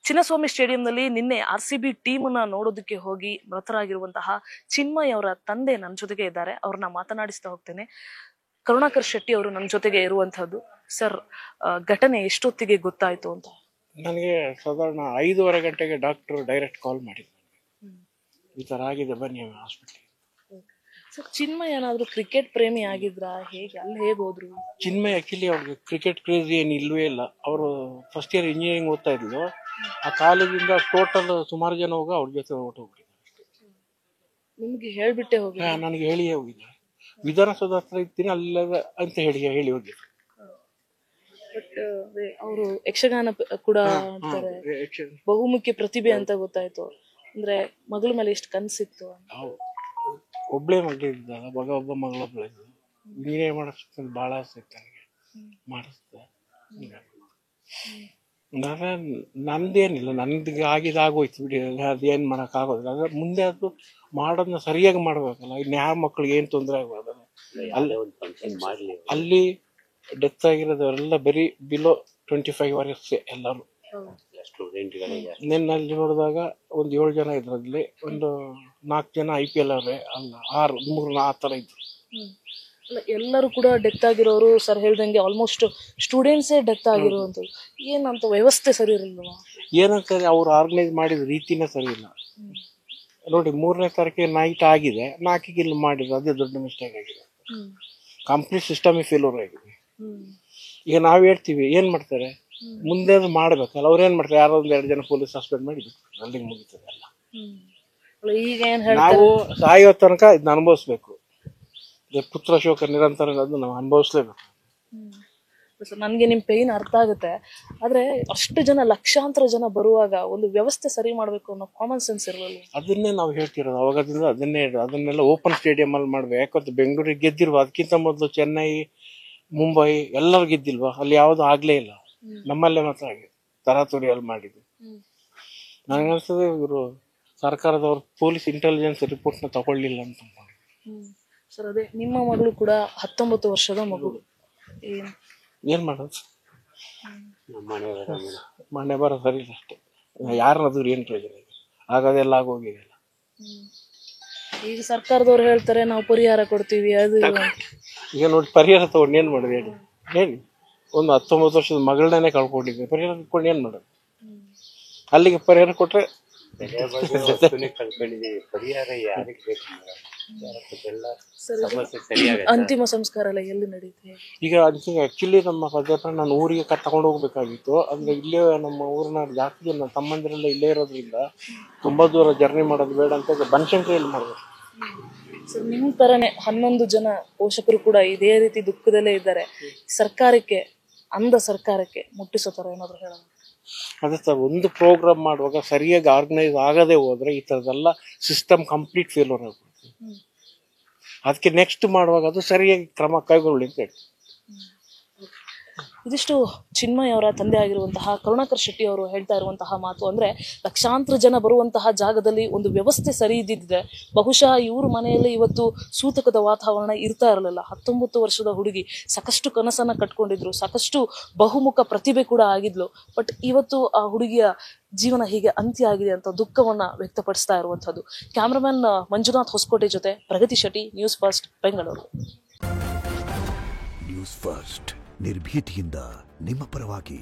ಚಿನ್ನಸ್ವಾಮಿ ಸ್ಟೇಡಿಯಂನಲ್ಲಿ ನಿನ್ನೆ RCB team ಅನ್ನ ನೋಡೋದಕ್ಕೆ ಹೋಗಿ ಮೃತರಾಗಿರುವಂತಹ ಚಿನ್ಮಯ್ ಅವರ ತಂದೆ ನನ್ನ ಜೊತೆಗೆ ಇದ್ದಾರೆ. ಅವ್ರನ್ನ ಮಾತನಾಡಿಸ್ತಾ ಹೋಗ್ತೇನೆ. ಕರುಣಾಕರ್ ಶೆಟ್ಟಿ ಅವರು ನನ್ನ ಜೊತೆಗೆ ಇರುವಂತಹದ್ದು. ಸರ್, ಘಟನೆ ಎಷ್ಟೊತ್ತಿಗೆ ಗೊತ್ತಾಯ್ತು ಅಂತ? ನನಗೆ ಸಾಧಾರಣ 5:30 ಗಂಟೆಗೆ ಡಾಕ್ಟರ್ ಡೈರೆಕ್ಟ್ ಕಾಲ್ ಮಾಡಿದ್ರು, ಈ ತರ ಆಗಿದೆ, ಬನ್ನಿ ಹಾಸ್ಪಿಟಲ್. ಸರ್, ಚಿನ್ಮಯ್ ಏನಾದ್ರು ಕ್ರಿಕೆಟ್ ಪ್ರೇಮಿ ಆಗಿದ್ರಾ? ಹೇಗೆ ಅಲ್ಲಿ ಹೇಗೆ ಹೋದ್ರು? ಚಿನ್ಮಯ್ ಆಕ್ಚುಲಿ ಅವ್ರಿಗೆ ಕ್ರಿಕೆಟ್ ಕ್ರೇಜ್ ಏನು ಇಲ್ವೇ ಇಲ್ಲ. ಅವರು ಫಸ್ಟ್ ಇಯರ್ ಇಂಜಿನಿಯರಿಂಗ್ ಓದ್ತಾ ಇದ್ರು. ಆ ಕಾಲೇಜಿಂದ ಟೋಟಲ್ ಸುಮಾರು ಜನ ಹೋಗಿ ಅವ್ರ ಜೊತೆ ಹೊರಟೋಗ್ಬಿಟ್ಟಿದ್ದಾರೆ. ನಿಮ್ಗೆ ಹೇಳ್ಬಿಟ್ಟೆ ಹೋಗಿ? ನನಗೆ ಹೇಳಿಯೇ ಹೋಗಿದ್ದಾರೆ. ವಿಧಾನಸೌಧ ಹತ್ರ ಇರ್ತೀನಿ ಅಲ್ಲ ಅಂತ ಹೇಳಿ ಹೋಗಿದ್ರು. ಬಟ್ ಅವರು ಯಕ್ಷಗಾನ ಕೂಡ ಅಂತಾರೆ, ಬಹುಮುಖ್ಯ ಪ್ರತಿಭೆ ಅಂತ ಗೊತ್ತಾಯ್ತು. ಅಂದ್ರೆ ಮಗಳ ಮೇಲೆ ಎಷ್ಟು ಕನ್ಸಿತ್ತು? ಒಬ್ಳೆ ಮಗಳಿದ್ದಾಳ, ಒಬ್ಬ ಮಗಳೊಬ್ಳ ಇದ್ದು ಇಂಜಿನಿಯರ್ ಮಾಡಿಸ್ ಬಹಳ ಆಸೆ ನನಗೆ, ಮಾಡಿಸ್ದೆ. ನಂದೇನಿಲ್ಲ, ನಂದಿಗೆ ಆಗಿದಾಗೋಯ್ತು ಬಿಡಿ, ಅದೇನ್ ಮಾಡಕ್ ಆಗೋದಿಲ್ಲ. ಅದ್ರ ಮುಂದೆ ಅದು ಮಾಡೋದನ್ನ ಸರಿಯಾಗಿ ಮಾಡ್ಬೇಕಲ್ಲ. ಇನ್ನು ಯಾವ ಮಕ್ಳಿಗೆ ಏನ್ ತೊಂದರೆ ಆಗ್ಬಾರ್ದು. ಅಲ್ಲಿ ಡೆತ್ ಆಗಿರೋದವರೆಲ್ಲ ಬರೀ ಬಿಲೋ 25 ವರ್ಷ ಎಲ್ಲರೂ. ನಿನ್ನಲ್ಲಿ ನೋಡಿದಾಗ ಒಂದು 7 ಜನ ಇದ್ರಲ್ಲಿ ಒಂದು 4 ಜನ IPL ಅವರೇ, ಅಲ್ಲ 6 ಆ ತರ ಇದ್ರು. ಎಲ್ಲರೂ ಕೂಡ ಡೆತ್ ಆಗಿರೋರು ಸರ್ ಹೇಳ್ದಂಗೆ ಆಲ್ಮೋಸ್ಟ್ ಸ್ಟೂಡೆಂಟ್ಸೇ ಡೆತ್ ಆಗಿರುವಂತದ್ದು. ಏನಂತ ವ್ಯವಸ್ಥೆ ಸರಿ ಇರಲ್ವಾ? ಏನಂತಾರೆ, ಅವ್ರು ಆರ್ಗನೈಸ್ ಮಾಡಿದ ರೀತಿನೇ ಸರಿ ಇಲ್ಲ ನೋಡಿ. 3ನೇ ತಾರೀಕಿಗೆ ನೈಟ್ ಆಗಿದೆ, 4ಗೆ ಇಲ್ಲಿ ಮಾಡಿದ್ರು, ಅದೇ ದೊಡ್ಡ ಮಿಸ್ಟೇಕ್ ಆಗಿದೆ. ಕಂಪ್ಲೀಟ್ ಸಿಸ್ಟಮ್ ಫೇಲ್ಯೂರ್ ಆಗಿದೆ. ಈಗ ನಾವ್ ಹೇಳ್ತೀವಿ, ಏನ್ ಮಾಡ್ತಾರೆ ಮುಂದೆ ಅದು ಮಾಡ್ಬೇಕಲ್ಲ. ಅವ್ರ ಏನ್ ಮಾಡ್ತಾರೆ, ಯಾರೋ 1-2 ಜನ ಪೊಲೀಸ್ ಸಸ್ಪೆಂಡ್ ಮಾಡಿದ್ರು, ಅಲ್ಲಿಗೆ ಮುಗಿತದೆ ಎಲ್ಲ. ಈಗ ನಾವು ಸಾಯೋ ತನಕ ಇದನ್ನ ಅನುಭವಿಸ್ಬೇಕು. ಪುತ್ರ ಶೋಕ ನಿರಂತರ ನಾವು ಅನುಭವಿಸ್ಲೇಬೇಕು. ನನ್ಗೆ ನಿಮ್ ಪೇನ್ ಅರ್ಥ ಆಗುತ್ತೆ. ಆದ್ರೆ ಅಷ್ಟು ಜನ, ಲಕ್ಷಾಂತರ ಜನ ಬರುವಾಗ ಒಂದು ವ್ಯವಸ್ಥೆ ಸರಿ ಮಾಡ್ಬೇಕು ಅನ್ನೋ ಕಾಮನ್ ಸೆನ್ಸ್ ಇರಲ್ಲ. ಅದನ್ನೇ ನಾವು ಹೇಳ್ತಿರೋದು ಅವಾಗದಿಂದ. ಅದನ್ನೆಲ್ಲ ಓಪನ್ ಸ್ಟೇಡಿಯಂ ಅಲ್ಲಿ ಮಾಡ್ಬೇಕು. ಯಾಕಂದ್ರೆ ಬೆಂಗಳೂರಿಗೆ ಗೆದ್ದಿಲ್ವಾ, ಅದಕ್ಕಿಂತ ಮೊದಲು ಚೆನ್ನೈ, ಮುಂಬೈ ಎಲ್ಲರೂ ಗೆದ್ದಿಲ್ವಾ, ಅಲ್ಲಿ ಯಾವ್ದು ಆಗ್ಲೇ ಇಲ್ಲ. ನಮ್ಮಲ್ಲೇ ಮಾತ್ರ ಆಗಿದೆ, ತರಾತುರಿಯಲ್ಲಿ ಮಾಡಿದ್ವಿ. ನನಗನ್ಸ್ತದೆ ಇವರು ಸರ್ಕಾರದವ್ರು ಪೊಲೀಸ್ ಇಂಟೆಲಿಜೆನ್ಸ್ ರಿಪೋರ್ಟ್ ನ ತಗೊಳ್ಳಿಲ್ಲ ಅಂತ. ಸರ್, ಅದೇ ನಿಮ್ಮ ಮಗಳು ಕೂಡ 19 ವರ್ಷದ ಮಗು, ಏನ್ ಮಾಡೋದು, ಮನೆ ಬರೋ ಸರಿ ಇಲ್ಲ ಅಷ್ಟೇ. ಯಾರನ್ನಾದ್ರೂ ಏನ್ ಪ್ರಯೋಜನ ಇದೆ, ಆಗೋದೆಲ್ಲ ಆಗೋಗಿದೆಲ್ಲ. ಈಗ ಸರ್ಕಾರದವ್ರು ಹೇಳ್ತಾರೆ ನಾವು ಪರಿಹಾರ ಕೊಡ್ತೀವಿ, ಅದು ಈಗ ನೋಡಿ ಪರಿಹಾರ ತಗೊಂಡು ಏನ್ ಮಾಡೋದು ಹೇಳಿ. ಹೇಳಿ, ಒಂದು 19 ವರ್ಷದ ಮಗಳನ್ನೇ ಕಳ್ಕೊಂಡಿದ್ದೆ, ಪರಿಹಾರ ಕೊಟ್ಕೊಂಡು ಏನ್ ಮಾಡೋದು? ಅಲ್ಲಿಗೆ ಪರಿಹಾರ ಕೊಟ್ರೆ ಪರಿಹಾರ ಯಾರಿಗೆ ಬೇಕು? ಅಂತಿಮ ಸಂಸ್ಕಾರ ಎಲ್ಲ ಎಲ್ಲಿ ನಡೆಯುತ್ತೆ ಈಗ? ಆಕ್ಚುಲಿ ನಮ್ಮ ಪದ್ಧತಿ ನಾನು ಊರಿಗೆ ತಗೊಂಡು ಹೋಗ್ಬೇಕಾಗಿತ್ತು. ಅಂದ್ರೆ ಇಲ್ಲೇ ನಮ್ಮ ಊರಿನ ಜಾಸ್ತಿ ಜನ ತಮ್ಮಂದಿರೆಲ್ಲ ಇಲ್ಲೇ ಇರೋದ್ರಿಂದ ತುಂಬಾ ದೂರ ಜರ್ನಿ ಮಾಡೋದು ಬೇಡ ಅಂತ ಬನಶಂಕರಿಯಲ್ಲಿ ಮಾಡ್ಬೇಕು. ಸರ್, ನಿಮ್ ತರನೇ 11 ಜನ ಪೋಷಕರು ಕೂಡ ಇದೇ ರೀತಿ ದುಃಖದಲ್ಲೇ ಇದ್ದಾರೆ. ಸರ್ಕಾರಕ್ಕೆ, ಸರ್ಕಾರಕ್ಕೆ ಮುಟ್ಟಿಸೋ ತರ ಏನಾದ್ರು ಹೇಳೋಣ? ಅದೇ ತರ ಒಂದು ಪ್ರೋಗ್ರಾಮ್ ಮಾಡುವಾಗ ಸರಿಯಾಗಿ ಆರ್ಗನೈಸ್ ಆಗದೆ ಹೋದ್ರೆ ಈ ತರದೆಲ್ಲ ಸಿಸ್ಟಮ್ ಕಂಪ್ಲೀಟ್ ಫೇಲ್ಯೂರ್ ಆಗ್ಬಿಡುತ್ತೆ. ಅದಕ್ಕೆ ನೆಕ್ಸ್ಟ್ ಮಾಡುವಾಗ ಅದು ಸರಿಯಾಗಿ ಕ್ರಮ ಕೈಗೊಳ್ಳಿ ಅಂತ ಹೇಳಿ. ಇದಿಷ್ಟು ಚಿನ್ಮಯ್ ಅವರ ತಂದೆ ಆಗಿರುವಂತಹ ಕರುಣಾಕರ್ ಶೆಟ್ಟಿ ಅವರು ಹೇಳ್ತಾ ಇರುವಂತಹ ಮಾತು. ಅಂದ್ರೆ ಲಕ್ಷಾಂತರ ಜನ ಬರುವಂತಹ ಜಾಗದಲ್ಲಿ ಒಂದು ವ್ಯವಸ್ಥೆ ಸರಿ ಇದ್ದಿದ್ರೆ ಬಹುಶಃ ಇವ್ರ ಮನೆಯಲ್ಲಿ ಇವತ್ತು ಸೂತಕದ ವಾತಾವರಣ ಇರ್ತಾ ಇರಲಿಲ್ಲ. 19 ವರ್ಷದ ಹುಡುಗಿ ಸಾಕಷ್ಟು ಕನಸನ್ನ ಕಟ್ಕೊಂಡಿದ್ರು, ಸಾಕಷ್ಟು ಬಹುಮುಖ ಪ್ರತಿಭೆ ಕೂಡ ಆಗಿದ್ಲು. ಬಟ್ ಇವತ್ತು ಆ ಹುಡುಗಿಯ ಜೀವನ ಹೀಗೆ ಅಂತ್ಯ ಆಗಿದೆ ಅಂತ ದುಃಖವನ್ನ ವ್ಯಕ್ತಪಡಿಸ್ತಾ ಇರುವಂತದ್ದು. ಕ್ಯಾಮ್ರಾಮನ್ ಮಂಜುನಾಥ್ ಹೊಸಕೋಟೆ ಜೊತೆ Pragathi Shetty, news first, Bengaluru. News first, ನಿರ್ಭೀತಿಯಿಂದ ನಿಮ್ಮ ಪರವಾಗಿ.